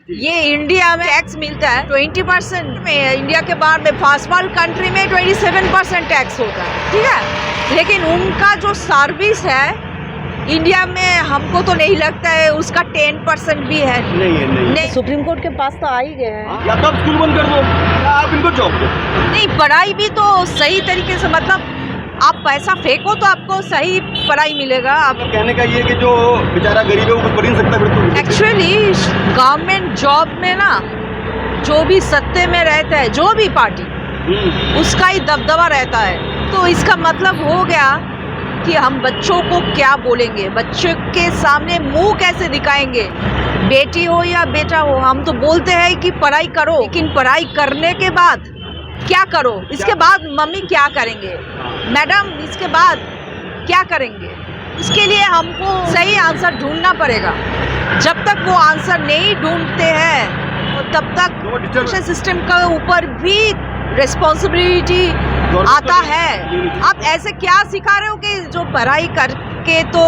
ये इंडिया में टैक्स मिलता है 20% में, इंडिया के बाहर में फर्स्ट वर्ल्ड कंट्री में 27% टैक्स होता है, ठीक है। लेकिन उनका जो सर्विस है इंडिया में हमको तो नहीं लगता है उसका 10% भी है। नहीं। सुप्रीम कोर्ट के पास तो आ ही गए हैं। या तो आप स्कूल बंद कर दो या आप इनको जॉब दो। नहीं, पढ़ाई भी तो सही तरीके से, मतलब आप पैसा फेंको तो आपको सही पढ़ाई मिलेगा। आप कहने का ये कि जो बेचारा गरीब है वो कुछ पढ़ ही नहीं सकता फिर तो। एक्चुअली गवर्नमेंट जॉब में ना जो भी सत्ते में रहता है, जो भी पार्टी, उसका ही दबदबा रहता है। तो इसका मतलब हो गया कि हम बच्चों को क्या बोलेंगे, बच्चों के सामने मुंह कैसे दिखाएंगे। बेटी हो या बेटा हो, हम तो बोलते हैं कि पढ़ाई करो, लेकिन पढ़ाई करने के बाद क्या करो, इसके बाद मम्मी क्या करेंगे, मैडम इसके बाद क्या करेंगे, इसके लिए हमको सही आंसर ढूंढना पड़ेगा। जब तक वो आंसर नहीं ढूंढते हैं तब तक एजुकेशन सिस्टम के ऊपर भी रिस्पॉन्सिबिलिटी आता है। आप ऐसे क्या सिखा रहे हो कि जो पढ़ाई करके तो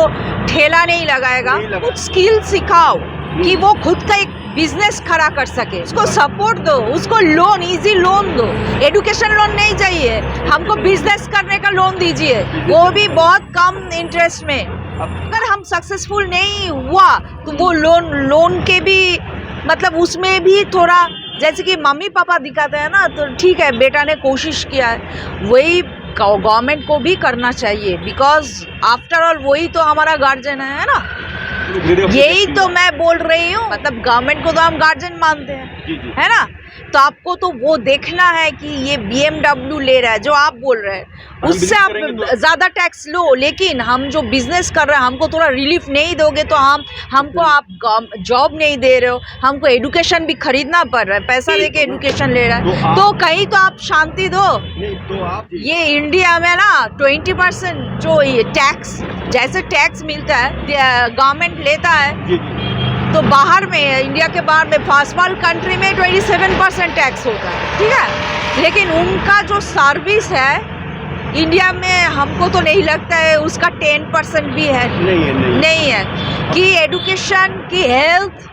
ठेला नहीं लगाएगा, कुछ स्किल सिखाओ कि वो खुद का एक बिजनेस खड़ा कर सके, उसको सपोर्ट दो, उसको लोन, इजी लोन दो। एजुकेशन लोन नहीं चाहिए हमको, बिजनेस करने का लोन दीजिए, वो भी बहुत कम इंटरेस्ट में। अगर हम सक्सेसफुल नहीं हुआ तो वो लोन के भी मतलब उसमें भी थोड़ा, जैसे कि मम्मी पापा दिखाते हैं ना, तो ठीक है बेटा ने कोशिश किया है, वही गवर्नमेंट को भी करना चाहिए। बिकॉज आफ्टर ऑल वही तो हमारा गार्जियन है ना। यही तो मैं बोल रही हूँ, मतलब गवर्नमेंट को तो हम गार्जियन मानते हैं, है ना। तो आपको तो वो देखना है कि ये BMW ले रहा है, जो आप बोल रहे हैं उससे आप ज़्यादा टैक्स लो, लेकिन हम जो बिजनेस कर रहे हैं हमको थोड़ा रिलीफ नहीं दोगे तो हमको आप जॉब नहीं दे रहे हो, हमको एजुकेशन भी खरीदना पड़ रहा है, पैसा दे के एजुकेशन ले रहा है, तो कहीं तो आप शांति दो। ये इंडिया में ना 20% जो ये टैक्स, जैसे टैक्स मिलता है गवर्नमेंट लेता है, तो बाहर में, इंडिया के बाहर में फर्स्ट वर्ल्ड कंट्री में 27% टैक्स होता है, ठीक है। लेकिन उनका जो सर्विस है इंडिया में हमको तो नहीं लगता है उसका 10% भी है। नहीं है कि एजुकेशन की, हेल्थ,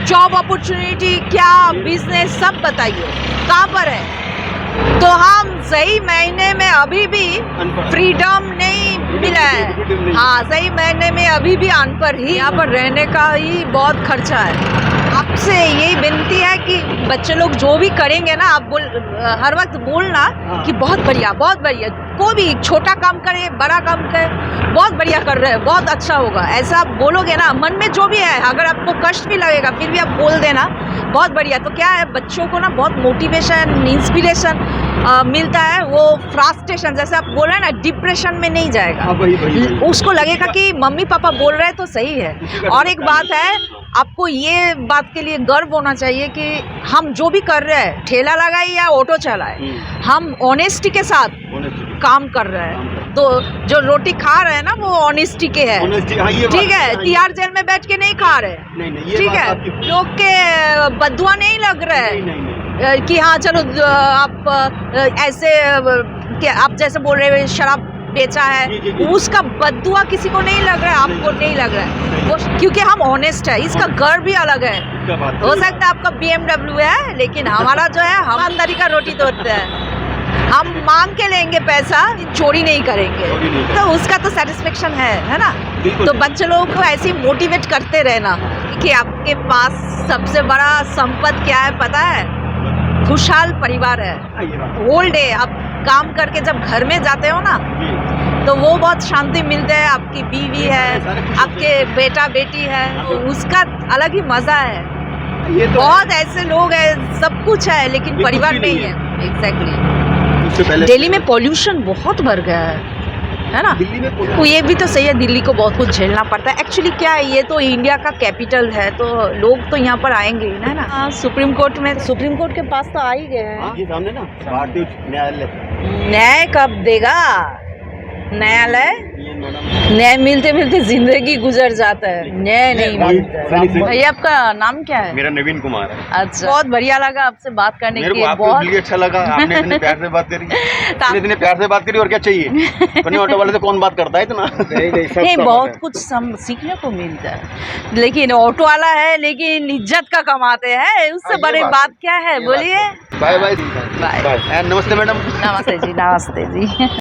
जॉब अपॉर्चुनिटी, क्या बिजनेस, सब बताइए कहाँ पर है। तो हम सही महीने में अभी भी फ्रीडम नहीं मिला है। हाँ, सही महीने में अभी भी अनपढ़ ही, यहाँ पर रहने का ही बहुत खर्चा है। आपसे यही विनती है कि बच्चे लोग जो भी करेंगे ना, आप हर वक्त बोलना कि बहुत बढ़िया, कोई भी छोटा काम करे, बड़ा काम करे, बहुत बढ़िया कर रहे हैं, बहुत अच्छा होगा, ऐसा आप बोलोगे ना, मन में जो भी है, अगर आपको कष्ट भी लगेगा फिर भी आप बोल देना बहुत बढ़िया। तो क्या है, बच्चों को ना बहुत मोटिवेशन, इंस्पिरेशन मिलता है। वो फ्रस्ट्रेशन, जैसे आप बोल रहे हैं ना, डिप्रेशन में नहीं जाएगा। उसको लगेगा कि मम्मी पापा बोल रहे हैं तो सही है। और एक बात है, आपको ये बात के लिए गर्व होना चाहिए कि हम जो भी कर रहे हैं, ठेला लगाए या ऑटो चलाए, हम ऑनेस्टी के साथ काम कर रहे हैं। तो जो रोटी खा रहे हैं ना, वो ऑनेस्टी के है, ठीक है। तिहाड़ जेल में बैठ के नहीं खा रहे, ठीक है। लोग के बदुआ नहीं लग रहा है कि हाँ चलो आप ऐसे, आप जैसे बोल रहे हो शराब बेचा है, उसका बदुआ किसी को नहीं लग रहा है, आपको नहीं लग रहा है वो, क्योंकि हम ऑनेस्ट है। इसका गर्व भी अलग है। हो सकता है आपका BMW है, लेकिन हमारा जो है, हम ईमानदारी का रोटी तोड़ते हैं, हम मांग के लेंगे पैसा, चोरी नहीं करेंगे, तो उसका तो सेटिस्फेक्शन है ना। तो बच्चे लोगों को ऐसे ही मोटिवेट करते रहना कि आपके पास सबसे बड़ा संपत्ति क्या है पता है? खुशहाल परिवार है। होल डे आप काम करके जब घर में जाते हो ना, तो वो बहुत शांति मिलता है। आपकी बीवी है, आपके बेटा बेटी है, तो उसका अलग ही मजा है। बहुत ऐसे लोग हैं, सब कुछ है लेकिन परिवार नहीं है। एग्जैक्टली। दिल्ली में पॉल्यूशन बहुत बढ़ गया है ना। तो ये भी तो सही है, दिल्ली को बहुत कुछ झेलना पड़ता है। एक्चुअली क्या है, ये तो इंडिया का कैपिटल है, तो लोग तो यहाँ पर आएंगे ही ना। हाँ, सुप्रीम कोर्ट के पास तो आ ही गए हैं। सामने ना भारतीय न्यायालय। न्याय कब देगा न्यायालय? मैडम न्याय मिलते मिलते जिंदगी गुजर जाता है, न्याय नहीं मिलता है। भैया आपका नाम क्या है? मेरा नवीन कुमार है। अच्छा, बहुत बढ़िया लगा आपसे बात करने मेरे की। को आपको बहुत बिल्कुल अच्छा लगा, आपने इतने प्यार से बात करी, इतने प्यार से बात करी, और क्या चाहिए। अपने ऑटो वाले से कौन बात करता है इतना। नहीं, बहुत कुछ सीखने को मिलता है, लेकिन ऑटो वाला है लेकिन इज्जत का कमाते हैं, उससे ये बड़ी बात बात क्या है, बोलिए। Bye bye bye. बाय। नमस्ते मैडम। नमस्ते जी, नमस्ते जी।